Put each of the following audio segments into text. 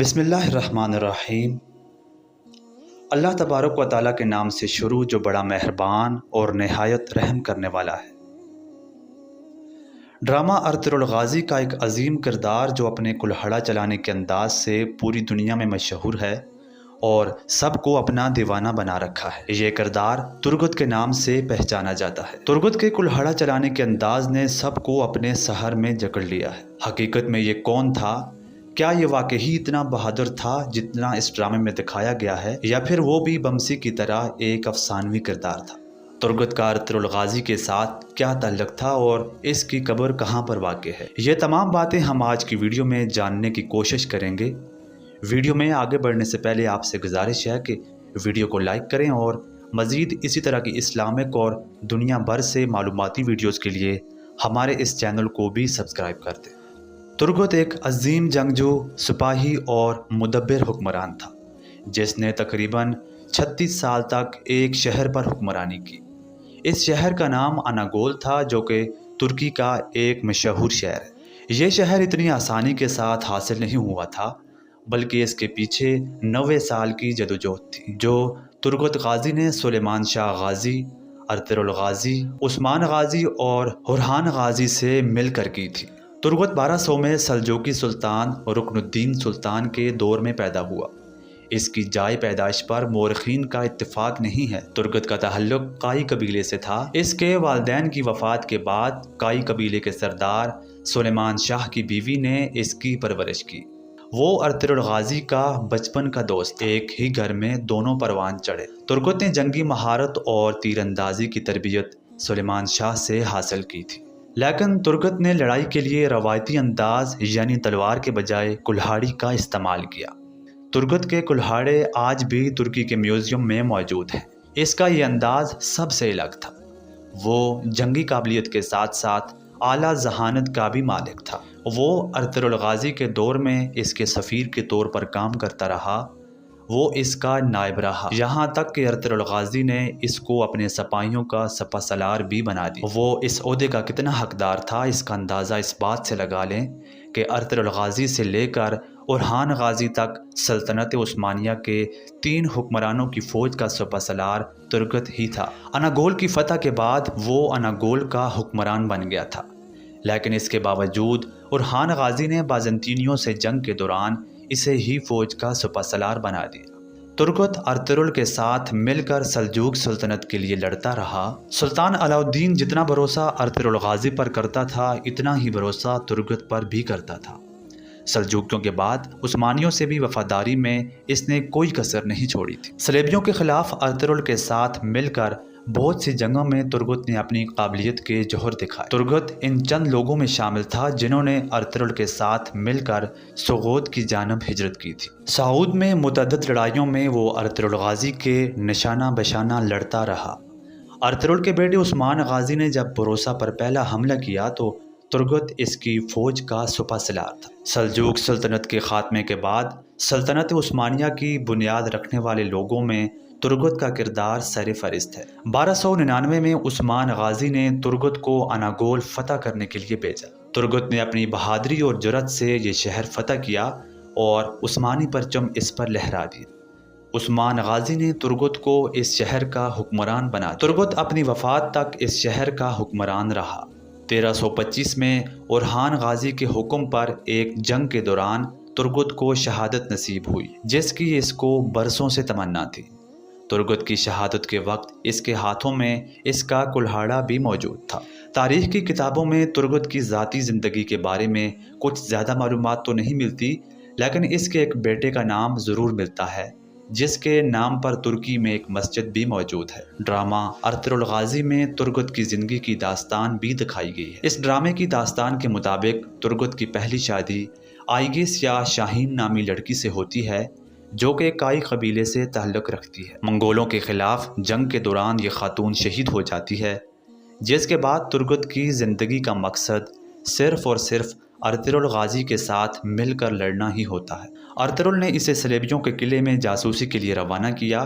बिस्मिल्लाहिर्रहमानिर्रहीम। अल्लाह तबारक व तआला के नाम से शुरू जो बड़ा मेहरबान और नहायत रहम करने वाला है। ड्रामा अर्तुगरुल गाज़ी का एक अजीम किरदार जो अपने कुल्हाड़ा चलाने के अंदाज से पूरी दुनिया में मशहूर है और सबको अपना दीवाना बना रखा है। ये किरदार तुर्गुत के नाम से पहचाना जाता है। तुर्गुत के कुल्हाड़ा चलाने के अंदाज ने सबको अपने सहर में जकड़ लिया है। हकीकत में ये कौन था? क्या ये वाकई इतना बहादुर था जितना इस ड्रामे में दिखाया गया है, या फिर वो भी बमसी की तरह एक अफसानवी किरदार था? तुर्गुत का अर्तुगरुल गाज़ी के साथ क्या ताल्लुक़ था और इसकी कब्र कहाँ पर वाक़ई है? ये तमाम बातें हम आज की वीडियो में जानने की कोशिश करेंगे। वीडियो में आगे बढ़ने से पहले आपसे गुजारिश है कि वीडियो को लाइक करें और मज़ीद इसी तरह की इस्लामिक और दुनिया भर से मालूमाती वीडियोज़ के लिए हमारे इस चैनल को भी सब्सक्राइब कर दें। तुर्गुत एक अजीम जंगजू, सिपाही और मुदब्बिर हुक्मरान था जिसने तकरीबन 36 साल तक एक शहर पर हुक्मरानी की। इस शहर का नाम अनागोल था जो कि तुर्की का एक मशहूर शहर है। ये शहर इतनी आसानी के साथ हासिल नहीं हुआ था, बल्कि इसके पीछे 90 साल की जदोजहद थी जो तुर्गुत गाज़ी ने सुलेमान शाह गाज़ी, अर्तुगरुल गाज़ी, उस्मान गाज़ी और हुरहान गाज़ी से मिलकर की थी। तुर्गुत 1200 में सल्जूकी सुल्तान रुकनुद्दीन सुल्तान के दौर में पैदा हुआ। इसकी जाए पैदाइश पर मौरखीन का इत्तेफाक नहीं है। तुर्गुत का ताल्लुक काई कबीले से था। इसके वालिदैन की वफ़ात के बाद काई कबीले के सरदार सुलेमान शाह की बीवी ने इसकी परवरिश की। वो अर्तुगरुल गाज़ी का बचपन का दोस्त, एक ही घर में दोनों परवान चढ़े। तुर्गुत ने जंगी महारत और तीरंदाजी की तरबियत सुलेमान शाह से हासिल की थी, लेकिन तुर्गुत ने लड़ाई के लिए रवायती अंदाज यानी तलवार के बजाय कुल्हाड़ी का इस्तेमाल किया। तुर्गुत के कुल्हाड़े आज भी तुर्की के म्यूज़ियम में मौजूद हैं। इसका ये अंदाज सबसे अलग था। वो जंगी काबिलियत के साथ साथ आला जहानत का भी मालिक था। वो अर्तुगरुल गाज़ी के दौर में इसके सफ़ीर के तौर पर काम करता रहा। वो इसका नायब रहा, यहाँ तक कि अर्तुगरुल गाज़ी ने इसको अपने सिपाहियों का सपासलार भी बना दिया। वो इस ओहदे का कितना हकदार था, इसका अंदाज़ा इस बात से लगा लें कि अर्तुगरुल गाज़ी से लेकर हुरहान गाज़ी तक सल्तनत उस्मानिया के 3 हुक्मरानों की फ़ौज का सपासलार तुर्गुत ही था। अनागोल की फ़तह के बाद वो अनागोल का हुक्मरान बन गया था, लेकिन इसके बावजूद हुरहान गाज़ी ने बाज़ंतीनियों से जंग के दौरान इसे ही फ़ौज का सपासलार बना दिया। तुर्गुत अर्तुगरुल के साथ मिलकर सल्जूक सल्तनत के लिए लड़ता रहा। सुल्तान अलाउद्दीन जितना भरोसा अर्तुगरुल गाज़ी पर करता था, इतना ही भरोसा तुर्गुत पर भी करता था। सल्जूकियों के बाद उस्मानियों से भी वफादारी में इसने कोई कसर नहीं छोड़ी थी। सलेबियों के खिलाफ अर्तुगरुल के साथ मिलकर बहुत सी जंगों में तुर्गुत ने अपनी काबिलियत के जौहर दिखाए। तुर्गुत इन चंद लोगों में शामिल था जिन्होंने अर्तुगरुल के साथ मिलकर सोगोत की जानब हिजरत की थी। सऊद में मुतअद्दिद लड़ाइयों में वो अर्तुगरुल गाज़ी के निशाना बशाना लड़ता रहा। अर्तुगरुल के बेटे उस्मान गाज़ी ने जब भरोसा पर पहला हमला किया तो तुर्गुत इसकी फ़ौज का सपासलार था। सल्जूक सल्तनत के ख़ात्मे के बाद सल्तनत उस्मानिया की बुनियाद रखने वाले लोगों में तुर्गुत का किरदार सरफ़हरिस्त है। 1299 में उस्मान गाज़ी ने तुर्गुत को अनागोल फ़तह करने के लिए भेजा। तुर्गुत ने अपनी बहादुरी और जुर्रत से ये शहर फ़तह किया और उस्मानी परचम इस पर लहरा दी। उस्मान गाज़ी ने तुर्गुत को इस शहर का हुक्मरान बना। तुर्गुत अपनी वफ़ात तक इस शहर का हुक्मरान रहा। 1325 में हुरहान गाज़ी के हुक्म पर एक जंग के दौरान तुर्गुत को शहादत नसीब हुई, जिसकी इसको बरसों से तमन्ना थी। तुर्गुत की शहादत के वक्त इसके हाथों में इसका कुल्हाड़ा भी मौजूद था। तारीख़ की किताबों में तुर्गुत की ज़ाती ज़िंदगी के बारे में कुछ ज़्यादा मालूमात तो नहीं मिलती, लेकिन इसके एक बेटे का नाम ज़रूर मिलता है जिसके नाम पर तुर्की में एक मस्जिद भी मौजूद है। ड्रामा अर्तुगरुल गाज़ी में तुर्गुत की ज़िंदगी की दास्तान भी दिखाई गई है। इस ड्रामे की दास्तान के मुताबिक तुर्गुत की पहली शादी आइगिस या शाहीन नामी लड़की से होती है जो कि काई कबीले से ताल्लुक़ रखती है। मंगोलों के ख़िलाफ़ जंग के दौरान ये खातून शहीद हो जाती है, जिसके बाद तुर्गुत की ज़िंदगी का मकसद सिर्फ़ और सिर्फ अर्तुगरुल गाज़ी के साथ मिलकर लड़ना ही होता है। अर्तुगरुल ने इसे सलेबियों के किले में जासूसी के लिए रवाना किया,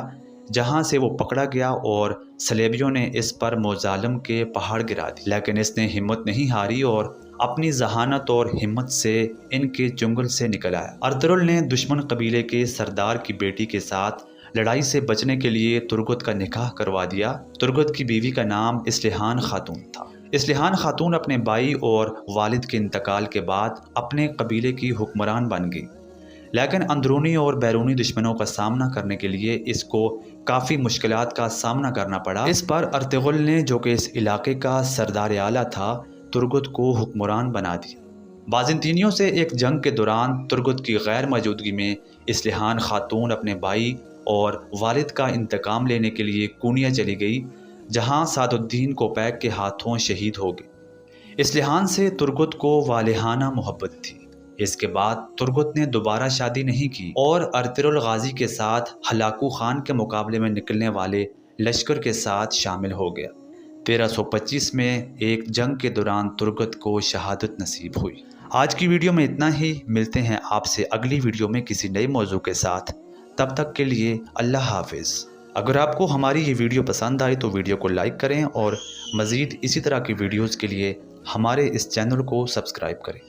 जहाँ से वो पकड़ा गया और सलेबियों ने इस पर मोज़ालम के पहाड़ गिरा दिए, लेकिन इसने हिम्मत नहीं हारी और اپنی ذہانت اور ہمت سے ان کے چنگل سے نکل آیا۔ ارطغرل نے دشمن قبیلے کے سردار کی بیٹی کے ساتھ لڑائی سے بچنے کے لیے ترگت کا نکاح کروا دیا۔ ترگت کی بیوی کا نام اسلحان خاتون تھا۔ اسلحان خاتون اپنے بھائی اور والد کے انتقال کے بعد اپنے قبیلے کی حکمران بن گئی، لیکن اندرونی اور بیرونی دشمنوں کا سامنا کرنے کے لیے اس کو کافی مشکلات کا سامنا کرنا پڑا۔ اس پر ارطغرل نے، جو کہ اس علاقے کا سردار اعلیٰ تھا، ترگت کو حکمران بنا دیا۔ بازنطینیوں سے ایک جنگ کے دوران ترگت کی غیر موجودگی میں اسلحان خاتون اپنے بھائی اور والد کا انتقام لینے کے لیے کونیا چلی گئی، جہاں سعد الدین کوپیک کے ہاتھوں شہید ہو گئی۔ اسلحان سے ترگت کو والہانہ محبت تھی۔ اس کے بعد ترگت نے دوبارہ شادی نہیں کی اور ارطغرل غازی کے ساتھ ہلاکو خان کے مقابلے میں نکلنے والے لشکر کے ساتھ شامل ہو گیا۔ 1325 میں ایک جنگ کے دوران ترگت کو شہادت نصیب ہوئی۔ آج کی ویڈیو میں اتنا ہی، ملتے ہیں آپ سے اگلی ویڈیو میں کسی نئے موضوع کے ساتھ۔ تب تک کے لیے اللہ حافظ۔ اگر آپ کو ہماری یہ ویڈیو پسند آئی تو ویڈیو کو لائک کریں اور مزید اسی طرح کی ویڈیوز کے لیے ہمارے اس چینل کو سبسکرائب کریں۔